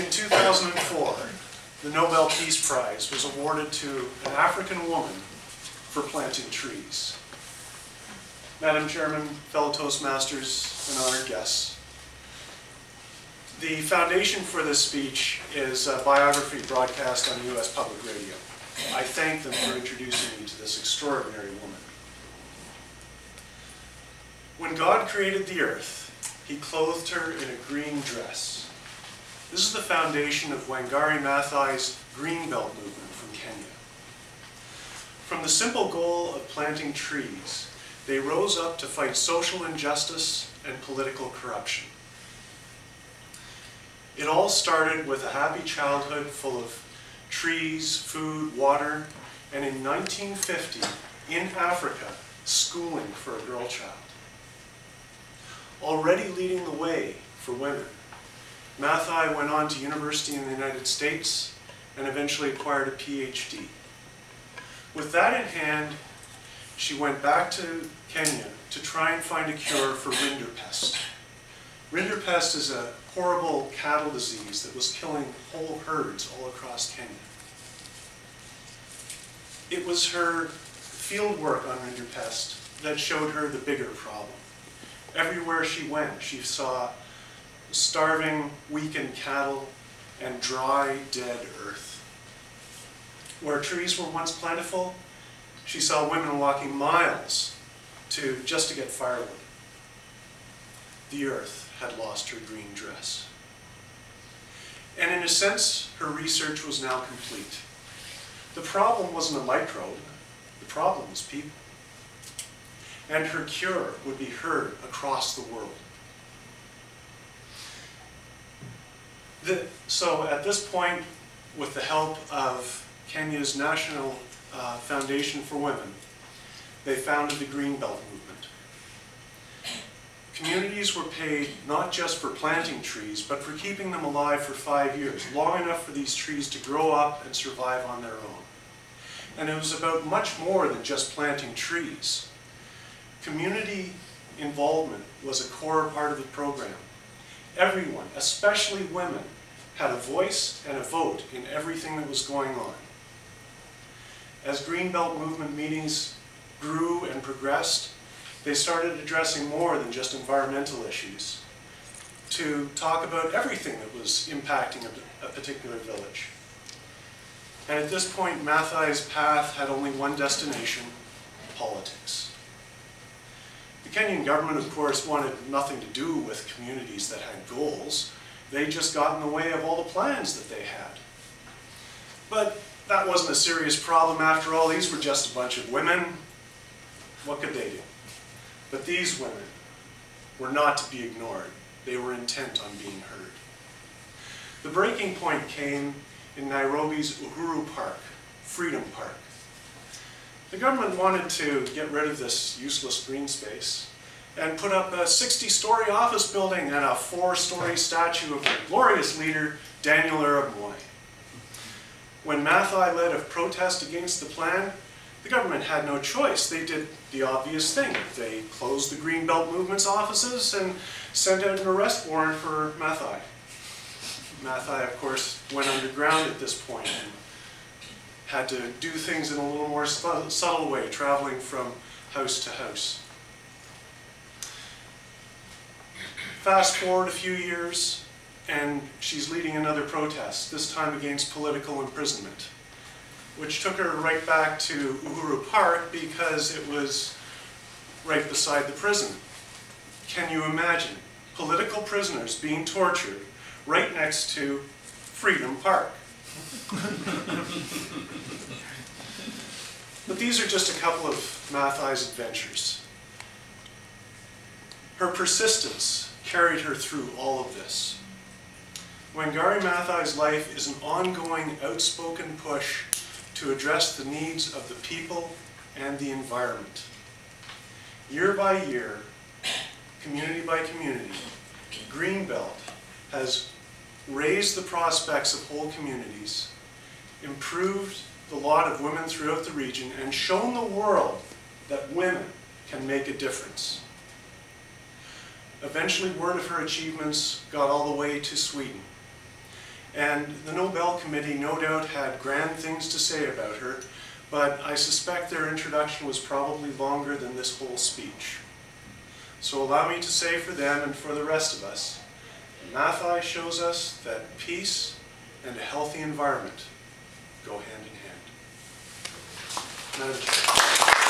In 2004, the Nobel Peace Prize was awarded to an African woman for planting trees. Madam Chairman, fellow Toastmasters, and honored guests, the foundation for this speech is a biography broadcast on U.S. Public Radio. I thank them for introducing me to this extraordinary woman. When God created the earth, He clothed her in a green dress. This is the foundation of Wangari Maathai's Green Belt movement from Kenya. From the simple goal of planting trees, they rose up to fight social injustice and political corruption. It all started with a happy childhood full of trees, food, water, and in 1950, in Africa, schooling for a girl child. Already leading the way for women, Maathai went on to university in the United States and eventually acquired a PhD. With that in hand, she went back to Kenya to try and find a cure for rinderpest. Rinderpest is a horrible cattle disease that was killing whole herds all across Kenya. It was her field work on rinderpest that showed her the bigger problem. Everywhere she went, she saw starving, weakened cattle and dry, dead earth. Where trees were once plentiful, she saw women walking miles just to get firewood. The earth had lost her green dress. And in a sense, her research was now complete. The problem wasn't a microbe, the problem was people. And her cure would be heard across the world. So at this point, with the help of Kenya's National Foundation for Women, they founded the Green Belt movement. Communities were paid not just for planting trees, but for keeping them alive for 5 years, long enough for these trees to grow up and survive on their own. And it was about much more than just planting trees. Community involvement was a core part of the program. Everyone, especially women, had a voice and a vote in everything that was going on. As Green Belt movement meetings grew and progressed, they started addressing more than just environmental issues, to talk about everything that was impacting a particular village. And at this point, Maathai's path had only one destination: politics. The Kenyan government, of course, wanted nothing to do with communities that had goals. They just got in the way of all the plans that they had. But that wasn't a serious problem after all. These were just a bunch of women. What could they do? But these women were not to be ignored. They were intent on being heard. The breaking point came in Nairobi's Uhuru Park, Freedom Park. The government wanted to get rid of this useless green space and put up a 60-story office building and a 4-story statue of the glorious leader, Daniel Arap Moi. When Maathai led a protest against the plan, the government had no choice. They did the obvious thing. They closed the Green Belt movement's offices and sent out an arrest warrant for Maathai. Maathai, of course, went underground at this point and had to do things in a little more subtle way, traveling from house to house. Fast forward a few years, and she's leading another protest, this time against political imprisonment, which took her right back to Uhuru Park because it was right beside the prison. Can you imagine political prisoners being tortured right next to Freedom Park? But these are just a couple of Maathai's adventures. Her persistence carried her through all of this. Wangari Maathai's life is an ongoing, outspoken push to address the needs of the people and the environment. Year by year, community by community, Green Belt has raised the prospects of whole communities, improved the lot of women throughout the region, and shown the world that women can make a difference. Eventually, word of her achievements got all the way to Sweden. And the Nobel Committee no doubt had grand things to say about her, but I suspect their introduction was probably longer than this whole speech. So allow me to say for them and for the rest of us, Maathai shows us that peace and a healthy environment go hand in hand. Madam Chair.